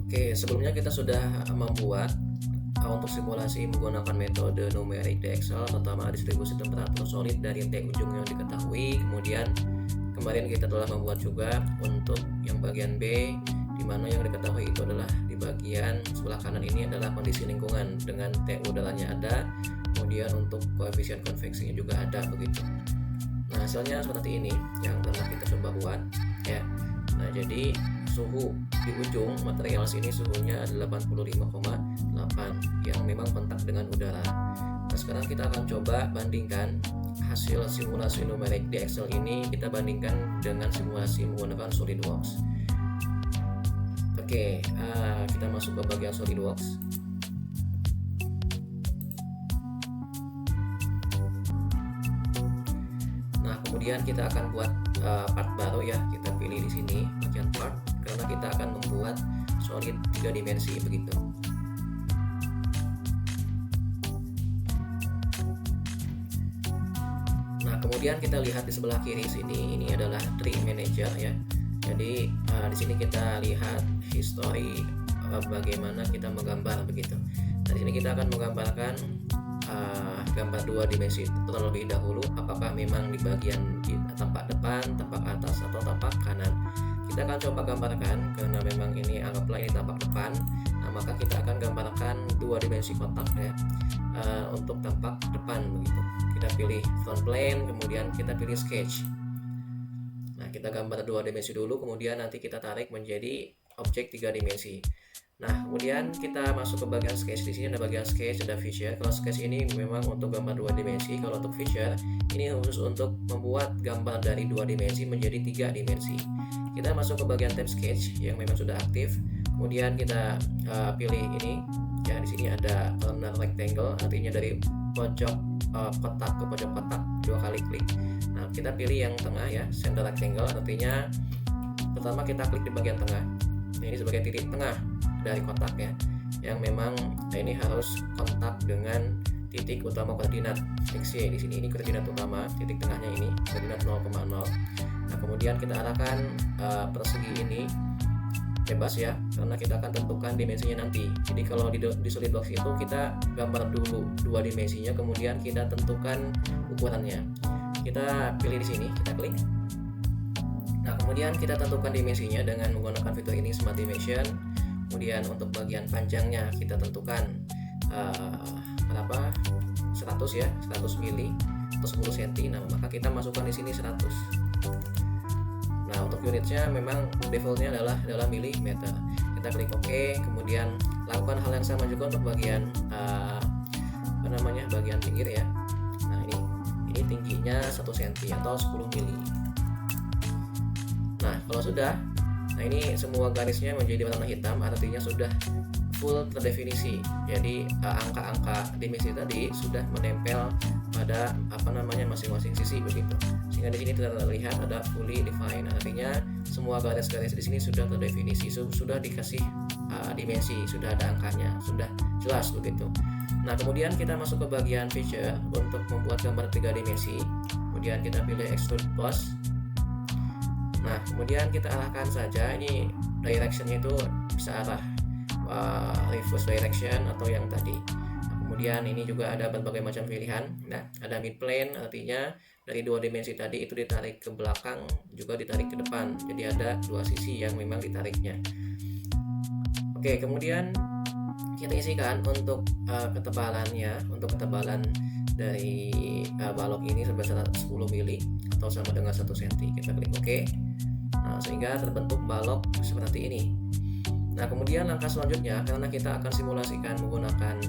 Oke, sebelumnya kita sudah membuat untuk simulasi menggunakan metode numerik di Excel, terutama distribusi temperatur solid dari T ujung yang diketahui. Kemudian kemarin kita telah membuat juga untuk yang bagian B, di mana yang diketahui itu adalah di bagian sebelah kanan ini adalah kondisi lingkungan dengan T udaranya ada, kemudian untuk koefisien konveksinya juga ada begitu. Nah, hasilnya seperti ini yang pernah kita coba buat ya. Nah, jadi suhu di ujung material sini suhunya 85,8 yang memang kontak dengan udara. Nah, sekarang kita akan coba bandingkan hasil simulasi numerik di Excel ini, kita bandingkan dengan simulasi menggunakan SolidWorks. Oke, kita masuk ke bagian SolidWorks. Nah, kemudian kita akan buat part baru ya. Kita pilih di sini bagian part karena kita akan membuat solid 3 dimensi begitu. Nah, kemudian kita lihat di sebelah kiri sini, ini adalah Tree Manager ya. Jadi di sini kita lihat history bagaimana kita menggambar begitu. Nah, di sini kita akan menggambarkan gambar 2 dimensi terlebih dahulu, apakah memang di bagian tampak depan, tampak atas, atau tampak kanan. Kita akan coba gambarkan karena memang ini anggaplah ini tampak depan. Nah, maka kita akan gambarkan 2 dimensi kotak ya untuk tampak depan begitu. Kita pilih front plane, kemudian kita pilih sketch. Nah, kita gambar 2 dimensi dulu, kemudian nanti kita tarik menjadi objek 3 dimensi. Nah, kemudian kita masuk ke bagian sketch. Di sini ada bagian sketch, ada feature. Kalau sketch ini memang untuk gambar 2 dimensi. Kalau untuk feature ini khusus untuk membuat gambar dari 2 dimensi menjadi 3 dimensi. Kita masuk ke bagian tab sketch yang memang sudah aktif. Kemudian kita pilih ini. Ya, di sini ada corner rectangle, artinya dari pojok kotak ke pojok kotak 2 kali klik. Nah, kita pilih yang tengah ya, center rectangle, artinya pertama kita klik di bagian tengah. Nah, ini sebagai titik tengah dari kotak ya, yang memang ini harus kontak dengan titik utama koordinat XY. Di sini ini koordinat utama, titik tengahnya ini koordinat 0,0. Nah, kemudian kita arahkan persegi ini bebas ya, karena kita akan tentukan dimensinya nanti. Jadi kalau di SolidWorks itu kita gambar dulu 2 dimensinya, kemudian kita tentukan ukurannya. Kita pilih di sini, kita klik. Nah, kemudian kita tentukan dimensinya dengan menggunakan fitur ini Smart Dimension. Kemudian untuk bagian panjangnya kita tentukan berapa? 100 ya, 100 mili atau 10 cm. Nah, maka kita masukkan di sini 100. Nah, untuk unitnya memang defaultnya adalah milimeter. Kita klik OK, kemudian lakukan hal yang sama juga untuk bagian bagian pinggir ya. Nah, ini tingginya 1 cm atau 10 mili. Nah, kalau sudah, nah ini semua garisnya menjadi warna hitam, artinya sudah full terdefinisi. Jadi angka-angka dimensi tadi sudah menempel pada masing-masing sisi begitu. Sehingga di sini terlihat ada fully defined, artinya semua garis-garis di sini sudah terdefinisi, sudah dikasih dimensi, sudah ada angkanya, sudah jelas begitu. Nah, kemudian kita masuk ke bagian feature untuk membuat gambar 3 dimensi. Kemudian kita pilih extrude boss. Nah, kemudian kita arahkan saja, ini directionnya itu bisa arah reverse direction atau yang tadi. Nah, kemudian ini juga ada berbagai macam pilihan. Nah, ada mid plane, artinya dari 2 dimensi tadi itu ditarik ke belakang juga ditarik ke depan. Jadi ada 2 sisi yang memang ditariknya. Oke, kemudian kita isikan untuk ketebalannya. Untuk ketebalan dari balok ini sebesar 10 mili atau sama dengan 1 cm. Kita klik OK. Nah, sehingga terbentuk balok seperti ini. Nah, kemudian langkah selanjutnya, karena kita akan simulasikan menggunakan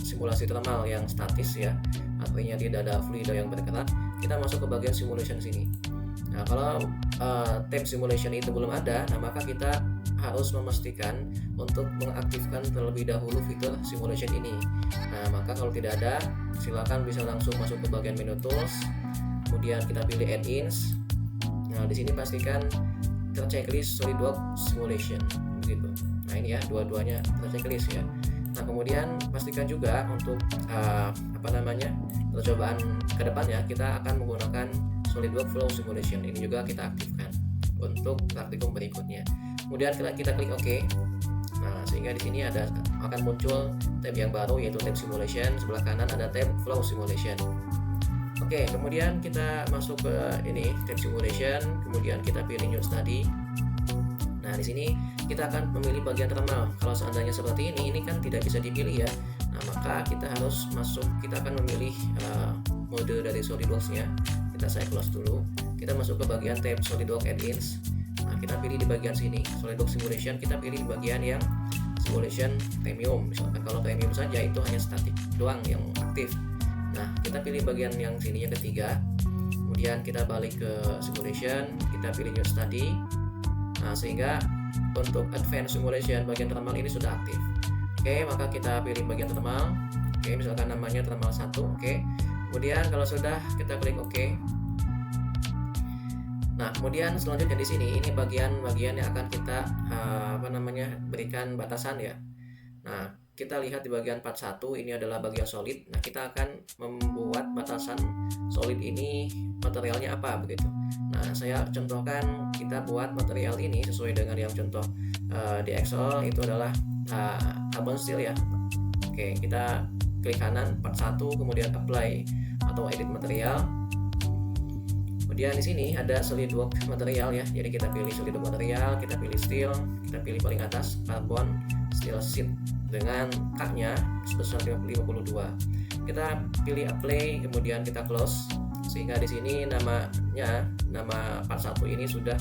simulasi thermal yang statis ya, artinya tidak ada fluido yang bergerak, kita masuk ke bagian simulation sini. Nah, kalau tab simulation itu belum ada, nah maka kita harus memastikan untuk mengaktifkan terlebih dahulu fitur simulation ini. Nah, maka kalau tidak ada, silakan bisa langsung masuk ke bagian menu tools, kemudian kita pilih add-ins. Nah, di sini pastikan terchecklist SolidWorks simulation begitu. Nah, ini ya, dua-duanya terchecklist ya. Nah, kemudian pastikan juga untuk percobaan ke depannya kita akan menggunakan SolidWorks Flow Simulation. Ini juga kita aktifkan untuk praktikum berikutnya. Kemudian kita klik OK. sehingga di sini akan muncul tab yang baru, yaitu tab simulation. Sebelah kanan ada tab flow simulation. Oke, kemudian kita masuk ke ini tab simulation, kemudian kita pilih new study. Nah, di sini kita akan memilih bagian thermal. Kalau seandainya seperti ini kan tidak bisa dipilih ya. Nah, maka kita harus kita akan memilih mode dari SolidWorks-nya. Saya close dulu. Kita masuk ke bagian tab SolidWorks Add-ins. Nah, kita pilih di bagian sini SolidWorks Simulation. Kita pilih di bagian yang Simulation Premium. Misalkan kalau Premium saja itu hanya statik doang yang aktif. Nah, kita pilih bagian yang sini yang ketiga. Kemudian kita balik ke Simulation. Kita pilih New Study. Nah, sehingga untuk Advanced Simulation bagian thermal ini sudah aktif. Oke, maka kita pilih bagian thermal. Oke, misalkan namanya thermal 1. Oke. Kemudian kalau sudah, kita klik OK. Nah, kemudian selanjutnya di sini ini bagian-bagian yang akan kita berikan batasan ya. Nah, kita lihat di bagian part 1 ini adalah bagian solid. Nah, kita akan membuat batasan solid ini materialnya apa begitu. Nah, saya contohkan kita buat material ini sesuai dengan yang contoh di Excel itu adalah carbon steel ya. Oke, kita klik kanan part 1, kemudian apply atau edit material. Kemudian di sini ada SolidWorks material ya. Jadi kita pilih SolidWorks material, kita pilih steel, kita pilih paling atas carbon steel sheet dengan K-nya sebesar 52. Kita pilih apply, kemudian kita close, sehingga di sini nama part 1 ini sudah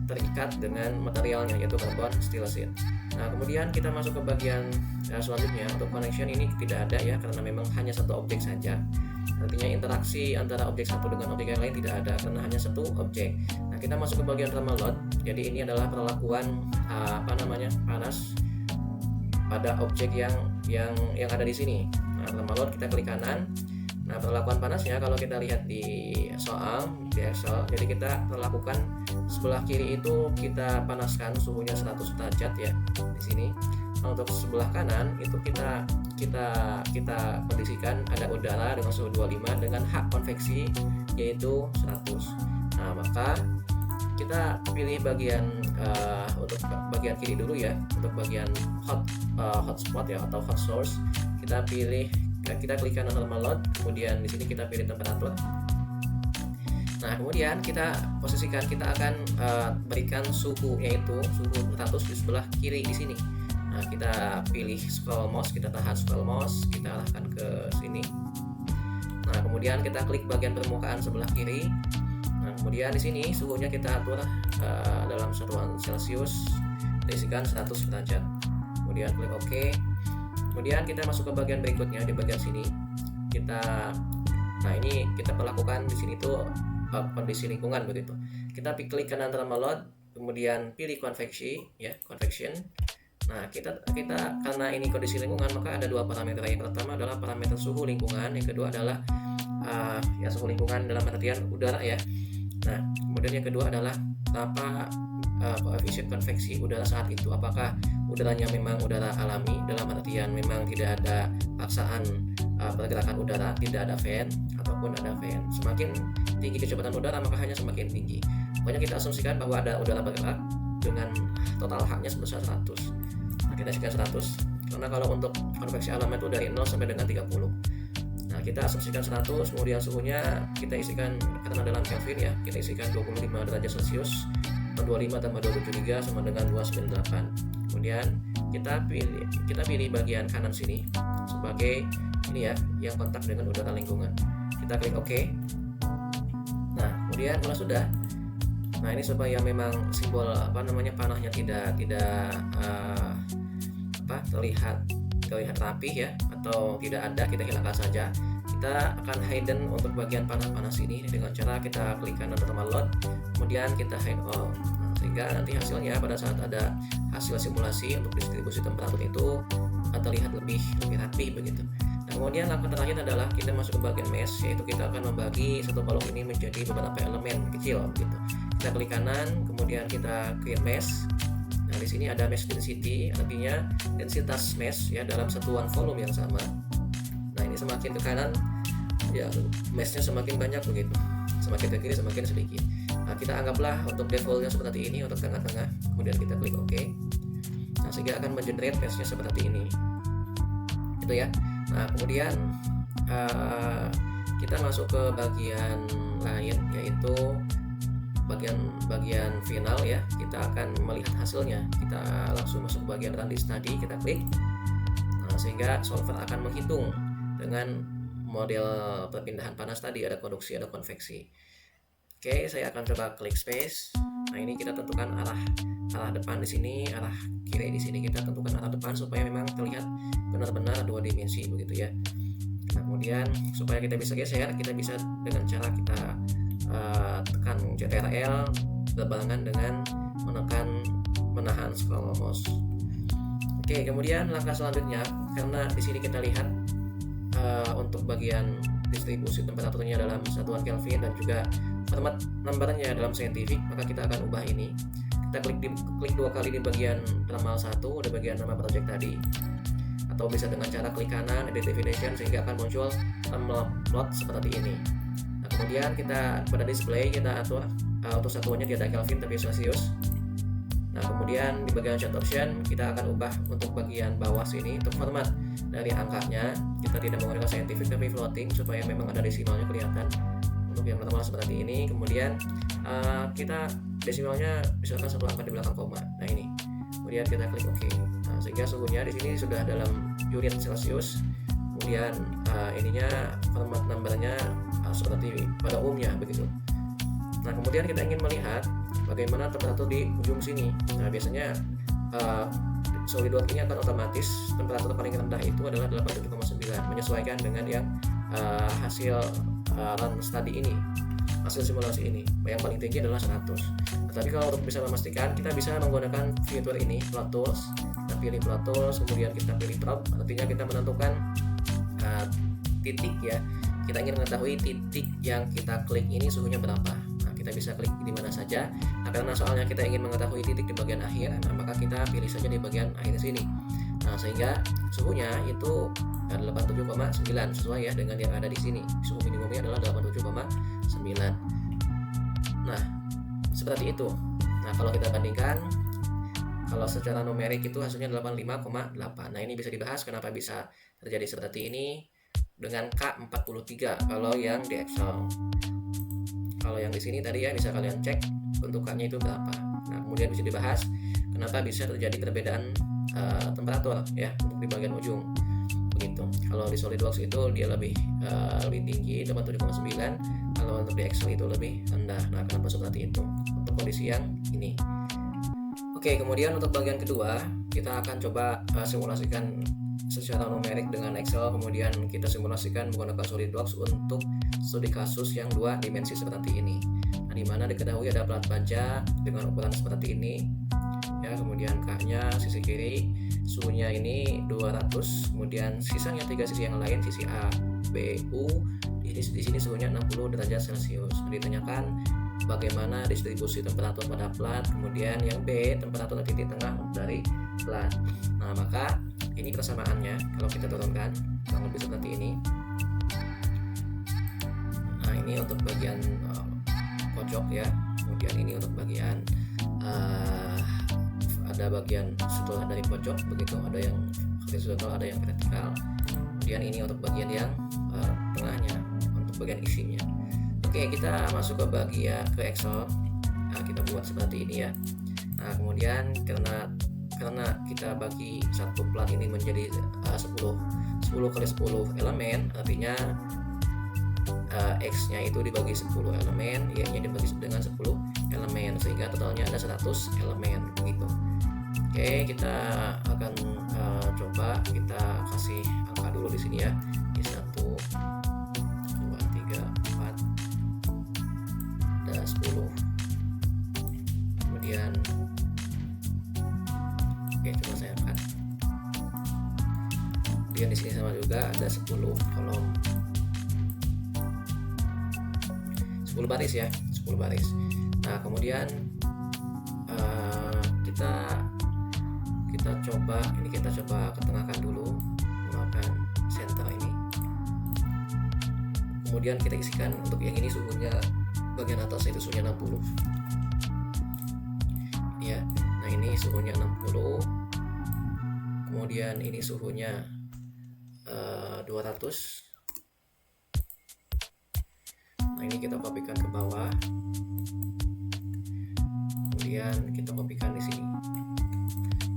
terikat dengan materialnya, yaitu carbon steel sheet. Nah, kemudian kita masuk ke bagian selanjutnya. Untuk connection ini tidak ada ya, karena memang hanya satu objek saja. Artinya interaksi antara objek satu dengan objek yang lain tidak ada, karena hanya satu objek. Nah, kita masuk ke bagian thermal load. Jadi ini adalah perlakuan panas pada objek yang ada di sini. Nah, thermal load kita klik kanan. Nah, perlakuan panasnya kalau kita lihat di soal di Excel, jadi kita perlakukan sebelah kiri itu kita panaskan suhunya 100 derajat ya di sini. Nah, untuk sebelah kanan itu kita kondisikan ada udara dengan suhu 25 dengan hak konveksi yaitu 100. Nah, maka kita pilih bagian untuk bagian kiri dulu ya. Untuk bagian hotspot ya atau hot source, kita klik kanan thermal load, kemudian di sini kita pilih temperatur. Nah, kemudian kita posisikan, kita akan berikan suhu yaitu suhu 100 di sebelah kiri di sini. Nah, kita pilih scroll mouse, kita tahan scroll mouse, kita arahkan ke sini. Nah, kemudian kita klik bagian permukaan sebelah kiri. Nah, kemudian di sini suhunya kita atur dalam satuan Celcius, kita isikan 100 derajat. Kemudian klik OK. Kemudian kita masuk ke bagian berikutnya di bagian sini. Ini kita perlakukan di sini tuh kondisi lingkungan begitu. Kita klik kanan thermal load, kemudian pilih convection. Nah, kita karena ini kondisi lingkungan, maka ada dua parameter. Yang pertama adalah parameter suhu lingkungan, yang kedua adalah suhu lingkungan dalam artian udara ya. Nah, kemudian yang kedua adalah koefisien konveksi udara saat itu, apakah udaranya memang udara alami dalam artian memang tidak ada paksaan pergerakan udara, tidak ada fan ataupun ada fan. Semakin tinggi kecepatan udara maka hanya semakin tinggi. Pokoknya kita asumsikan bahwa ada udara bergerak dengan total haknya sebesar 100. Nah, kita isikan 100 karena kalau untuk konveksi alami itu dari 0 sampai dengan 30. Nah, kita asumsikan 100, kemudian suhunya kita isikan karena dalam Kelvin ya, kita isikan 25 derajat Celcius. 25 tambah 273 sama dengan 298. Kemudian kita pilih bagian kanan sini sebagai ini ya, yang kontak dengan udara lingkungan. Kita klik OK. Nah, kemudian kalau sudah, nah ini supaya memang simbol panahnya tidak terlihat rapih ya, atau tidak ada, kita hilangkan saja. Kita akan hidden untuk bagian panas ini dengan cara kita klik kanan thermal load, kemudian kita hide all. Nah, sehingga nanti hasilnya pada saat ada hasil simulasi untuk distribusi temperatur itu akan terlihat lebih rapi begitu. Nah, kemudian langkah terakhir adalah kita masuk ke bagian mesh, yaitu kita akan membagi satu balok ini menjadi beberapa elemen kecil gitu. Kita klik kanan, kemudian kita create mesh. Nah, di sini ada mesh density, artinya densitas mesh ya dalam satuan volume yang sama. Nah, ini semakin ke kanan ya meshnya semakin banyak begitu, semakin ke kiri semakin sedikit. Nah, kita anggaplah untuk defaultnya seperti ini untuk tengah-tengah, kemudian kita klik OK. Nah, sehingga akan mengenerate page-nya seperti ini, gitu ya. Nah kemudian kita masuk ke bagian lain, yaitu bagian final ya. Kita akan melihat hasilnya. Kita langsung masuk ke bagian run this study, kita klik. Nah, sehingga solver akan menghitung dengan model perpindahan panas tadi, ada konduksi, ada konveksi. Oke, saya akan coba klik space. Nah, ini kita tentukan arah depan di sini, arah kiri di sini kita tentukan arah depan supaya memang terlihat benar-benar 2 dimensi begitu ya. Nah, kemudian supaya kita bisa geser, kita bisa dengan cara kita tekan CTRL berbarengan dengan menahan scroll mouse. Oke, kemudian langkah selanjutnya, karena di sini kita lihat untuk bagian distribusi temperaturnya dalam satuan Kelvin dan juga format numbernya dalam saintifik, maka kita akan ubah ini. Kita klik 2 kali di bagian termal 1, di bagian nama project tadi, atau bisa dengan cara klik kanan edit definition sehingga akan muncul plot seperti ini. Nah, kemudian kita pada display kita atur auto satuannya tidak Kelvin tapi Celsius. Nah, kemudian di bagian chat option kita akan ubah untuk bagian bawah sini untuk format dari angkanya, kita tidak menggunakan scientific tapi floating supaya memang ada desimalnya kelihatan untuk yang normal seperti ini. Kemudian kita desimalnya misalkan 1 angka di belakang koma. Nah ini, kemudian kita klik OK. Nah, sehingga suhunya di sini sudah dalam unit Celsius. Kemudian ininya format numbernya seperti pada umumnya begitu. Nah kemudian kita ingin melihat bagaimana temperatur di ujung sini. Nah biasanya SolidWorks ini akan otomatis temperatur paling rendah itu adalah 87,9 menyesuaikan dengan yang hasil run study ini, hasil simulasi ini. Yang paling tinggi adalah 100. Tetapi kalau untuk bisa memastikan, kita bisa menggunakan fitur ini, Plot Tools. Kita pilih Plot Tools, kemudian kita pilih Probe. Artinya kita menentukan titik ya. Kita ingin mengetahui titik yang kita klik ini suhunya berapa. Nah, kita bisa klik di mana saja. Nah, karena soalnya kita ingin mengetahui titik di bagian akhir, nah, maka kita pilih saja di bagian akhir sini. Nah, sehingga suhunya itu 87,9 sesuai ya dengan yang ada di sini. Suhu minimumnya adalah 87,9. Nah, seperti itu. Nah, kalau kita bandingkan, kalau secara numerik itu hasilnya 85,8. Nah, ini bisa dibahas kenapa bisa terjadi seperti ini dengan K43 kalau yang di Excel. Kalau yang di sini tadi ya bisa kalian cek bentukannya itu berapa. Nah, kemudian bisa dibahas kenapa bisa terjadi perbedaan temperatur ya untuk di bagian ujung. Begitu. Kalau di SolidWorks itu dia lebih tinggi 87,9, kalau untuk di Excel itu lebih rendah. Nah, kenapa seperti itu? Untuk kondisi yang ini. Oke, kemudian untuk bagian kedua kita akan coba simulasikan secara numerik dengan Excel, kemudian kita simulasikan menggunakan SolidWorks untuk studi kasus yang 2 dimensi seperti ini. Nah, di mana diketahui ada plat baja dengan ukuran seperti ini. Ya, kemudian K-nya sisi kiri, suhunya ini 200, kemudian sisanya 3 sisi yang lain, sisi A, B, U. Di sini suhunya 60 derajat Celcius. Ditanyakan bagaimana distribusi temperatur pada plat, kemudian yang B temperatur titik tengah dari plat. Nah, maka ini persamaannya kalau kita turunkan kurang lebih seperti ini. Nah, ini untuk bagian pojok ya. Kemudian ini untuk bagian ada bagian setelah dari pojok begitu, ada yang horizontal, ada yang vertikal. Kemudian ini untuk bagian yang tengahnya, untuk bagian isinya. Oke, kita masuk ke bagian ke Excel. Nah, kita buat seperti ini ya. Nah, kemudian karena kita bagi satu plat ini menjadi 10 kali 10 elemen, artinya X-nya itu dibagi 10 elemen, Y-nya dibagi dengan 10 elemen, sehingga totalnya ada 100 elemen begitu. Oke, kita akan coba kita kasih angka dulu di sini ya. Di 1 2 3 4 ada 10. Kemudian oke, coba saya angkat. Kemudian di sini sama juga ada 10 kolom. 10 baris ya, 10 baris. Nah, kemudian kita coba ketengahkan dulu menggunakan center ini. Kemudian kita isikan untuk yang ini suhunya bagian atas itu suhunya 60. Ya. Nah, ini suhunya 60. kemudian ini suhunya 200. Nah, ini kita kopikan ke bawah, kemudian kita kopikan di sini.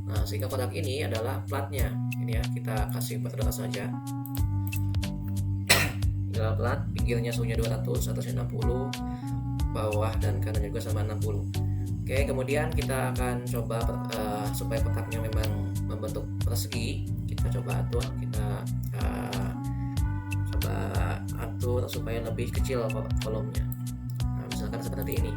Nah, sehingga kotak ini adalah platnya. Ini ya, kita kasih berdata saja. Ini adalah plat, pinggirnya suhunya 200, atasnya 60, bawah dan kanan juga sama 60. Oke, kemudian kita akan coba supaya kotaknya memang membentuk persegi. Kita coba atur, atur supaya lebih kecil kolomnya. Nah, misalkan seperti ini.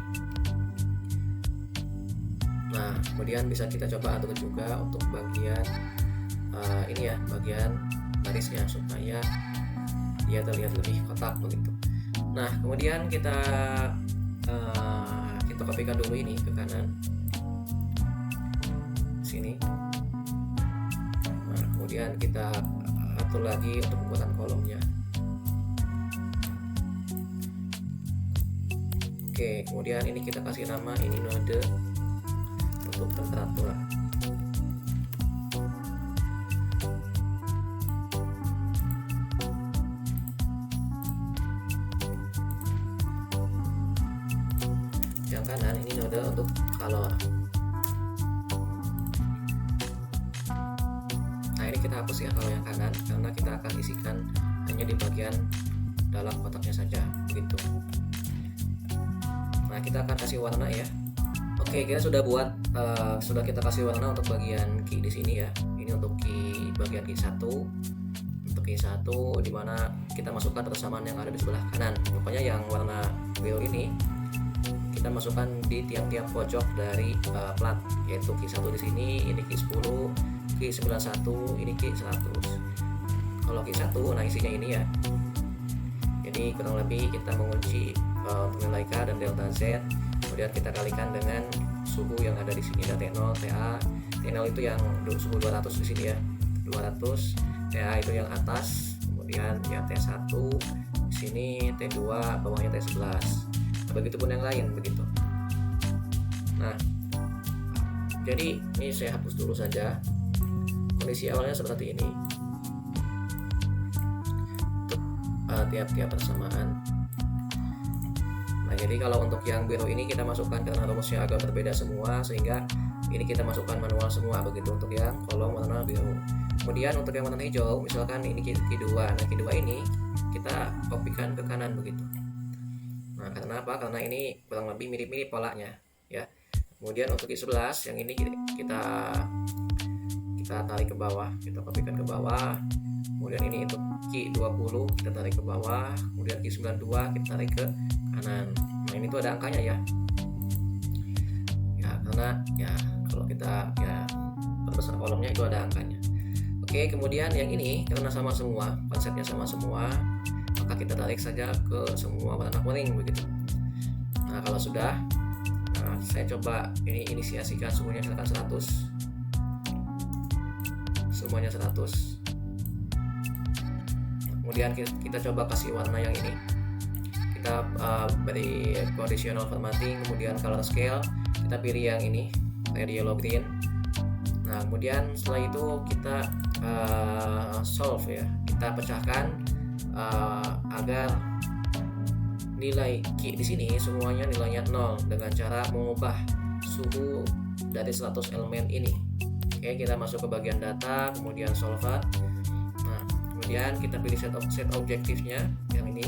Nah, kemudian bisa kita coba atur juga untuk bagian ini ya, bagian garisnya supaya dia terlihat lebih kotak begitu. Nah, kemudian kita kopikan dulu ini ke kanan sini. Nah, kemudian kita atur lagi untuk pembuatan kolomnya. Oke, kemudian ini kita kasih nama, ini node untuk temperatur. Yang kanan ini node untuk kalor. Nah, ini kita hapus ya kalau yang kanan, karena kita akan isikan hanya di bagian dalam kotaknya saja begitu. Nah, kita akan kasih warna ya. Oke, kita sudah buat sudah kita kasih warna untuk bagian key di sini ya. Ini untuk key bagian key 1. Untuk key 1 di mana kita masukkan persamaan yang ada di sebelah kanan. Pokoknya yang warna biru ini kita masukkan di tiap-tiap pojok dari plat, yaitu key 1 di sini, ini key 10, key 91, ini key 100. Kalau key 1, nah isinya ini ya. Jadi kurang lebih kita mengunci untuk nilai K dan delta Z, kemudian kita kalikan dengan suhu yang ada di sini, ada T0, TA. T0 itu yang suhu 200 di sini ya, 200. TA itu yang atas, kemudian yang T1 di sini, T2 bawahnya T11. Nah, begitupun yang lain begitu. Nah, jadi ini saya hapus dulu saja. Kondisi awalnya seperti ini untuk tiap-tiap persamaan. Nah, jadi kalau untuk yang biru ini kita masukkan karena rumusnya agak berbeda semua, sehingga ini kita masukkan manual semua begitu untuk yang kolom warna biru. Kemudian untuk yang warna hijau, misalkan ini key 2. Nah, key 2 ini kita kopikan ke kanan begitu. Nah, karena apa? Karena ini kurang lebih mirip-mirip polanya ya. Kemudian untuk key 11 yang ini kita tarik ke bawah, kita kopikan ke bawah. Kemudian ini untuk key 20 kita tarik ke bawah, kemudian key 92 kita tarik ke kanan. Nah, ini tuh ada angkanya ya. Ya, karena ya kalau kita ya perbesar kolomnya itu ada angkanya. Oke, kemudian yang ini karena sama semua, konsepnya sama semua, maka kita tarik saja ke semua warna kuning begitu. Nah, kalau sudah, nah, saya coba ini inisiasikan suhunya misalkan 100. Semuanya 100. Kemudian kita coba kasih warna yang ini. Kita beri conditional formatting, kemudian color scale, kita pilih yang ini, red, yellow, green. Nah, kemudian setelah itu kita solve ya, kita pecahkan agar nilai key di sini semuanya nilainya 0 dengan cara mengubah suhu dari 100 elemen ini. Oke, kita masuk ke bagian data, kemudian solver. Nah, kemudian kita pilih set objektifnya yang ini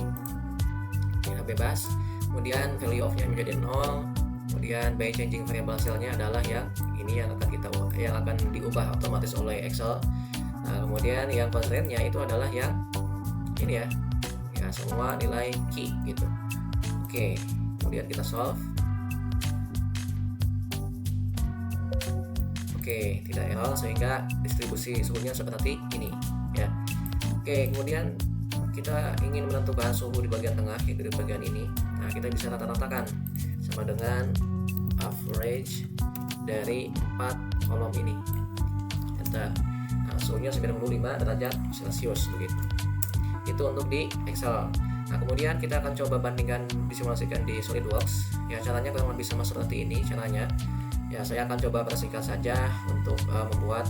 ya, bebas. Kemudian value of nya menjadi 0. Kemudian by changing variable cell-nya adalah yang ini yang akan diubah otomatis oleh Excel. Nah, kemudian yang constraint-nya itu adalah yang ini ya. Ya, semua nilai key gitu. Oke, kemudian kita solve. Oke, tidak error sehingga distribusi suhunya seperti ini ya. Oke, kemudian kita ingin menentukan suhu di bagian tengah, yaitu di bagian ini. Nah, kita bisa rata-ratakan sama dengan average dari 4 kolom ini. Enter. Nah, suhunya 95 derajat Celcius begitu. Itu untuk di Excel. Nah, kemudian kita akan coba bandingkan, disimulasikan di SolidWorks. Ya, caranya kurang lebih sama seperti ini caranya. Ya, saya akan coba persingkat saja untuk membuat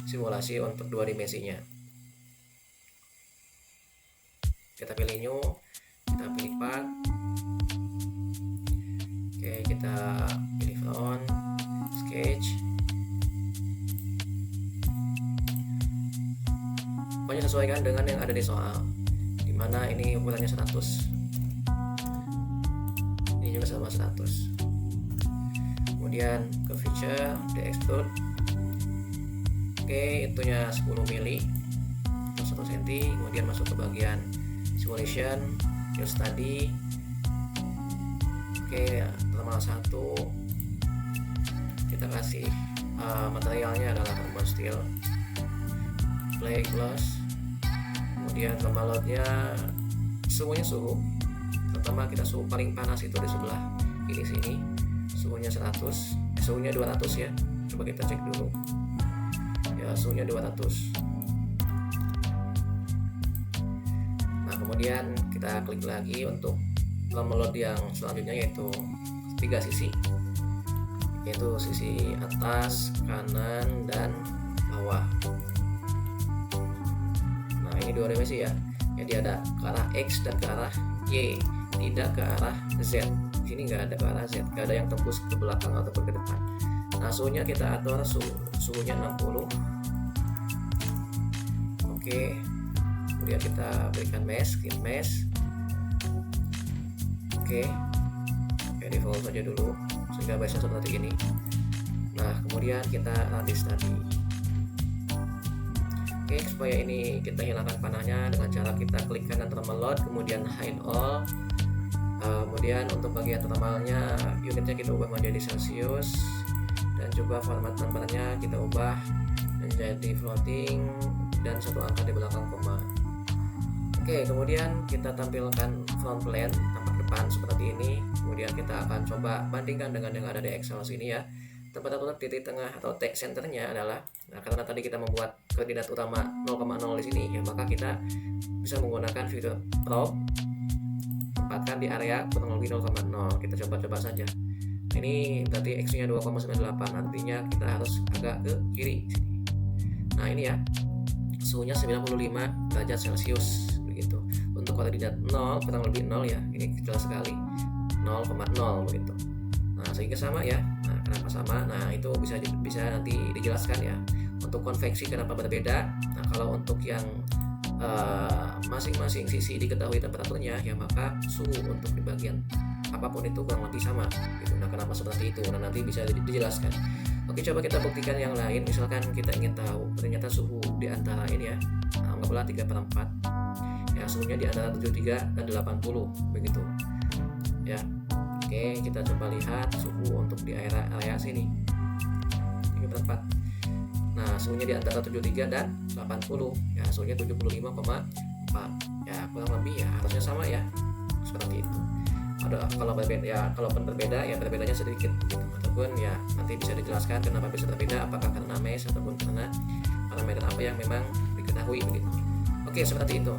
simulasi untuk 2 dimensinya. Kita pilih new, kita pilih path, oke, kita pilih front, sketch, pokoknya sesuaikan dengan yang ada di soal, dimana ini ukurannya 100, ini juga sama 100. Kemudian ke feature, di extrude, oke, itunya 10 mili atau 1 cm. Kemudian masuk ke bagian simulation, field study, oke, termal 1, kita kasih materialnya adalah carbon steel, play glass. Kemudian thermal loadnya suhunya pertama kita suhu paling panas itu di sebelah kiri sini, suhunya 200 ya, coba kita cek dulu ya, suhunya 200. Nah kemudian kita klik lagi untuk thermal load yang selanjutnya, yaitu 3 sisi, yaitu sisi atas, kanan, dan bawah. Nah ini 2 dimensi ya, jadi ada ke arah X dan ke arah Y, tidak ke arah Z. Sini nggak ada ke arah Z, nggak ada yang tembus ke belakang ataupun ke depan. Nah suhunya kita atur suhunya 60. Oke, kemudian kita berikan mesh, skip mesh. Oke, default saja dulu sehingga base-nya seperti ini. Nah kemudian kita radius tadi. Oke, supaya ini kita hilangkan panahnya dengan cara kita klik kanan thermal load, kemudian hide all. Kemudian untuk bagian thermalnya, unitnya kita ubah menjadi Celsius, dan juga format numbernya kita ubah menjadi floating dan 1 angka di belakang koma. Oke, kemudian kita tampilkan front plane tampak depan seperti ini. Kemudian kita akan coba bandingkan dengan yang ada di Excel sini ya. Tempat tertutup titik tengah atau T centernya adalah, nah karena tadi kita membuat koordinat utama 0,0 di sini ya, maka kita bisa menggunakan fitur probe, tempatkan di area kurang lebih 0,0. Kita coba saja. Ini berarti X nya 2,98, artinya kita harus agak ke kiri sini. Nah ini ya, suhunya 95 derajat Celcius begitu. Untuk koordinat 0 kurang lebih 0 ya, ini jelas sekali 0,0 begitu. Nah sehingga sama ya. Nah kenapa sama? Nah itu bisa nanti dijelaskan ya. Untuk konveksi kenapa berbeda? Nah kalau untuk yang masing-masing sisi diketahui temperaturnya ya, maka suhu untuk di bagian apapun itu kurang lebih sama gitu. Nah kenapa seperti itu? Nah nanti bisa dijelaskan. Oke, coba kita buktikan yang lain. Misalkan kita ingin tahu ternyata suhu di antara ini ya, nah, anggaplah 3/4 ya, suhunya di antara 73 dan 80 begitu ya. Oke, kita coba lihat suhu untuk di area sini 3/4. Nah suhunya di antara 73 dan 80 ya, suhunya 75,4 ya, kurang lebih ya harusnya sama ya, seperti itu. Ada kalau berbeda ya, kalaupun berbeda ya berbedanya sedikit gitu, ataupun ya nanti bisa dijelaskan kenapa bisa berbeda, apakah karena mesh ataupun karena parameter apa yang memang diketahui begitu. Oke, seperti itu.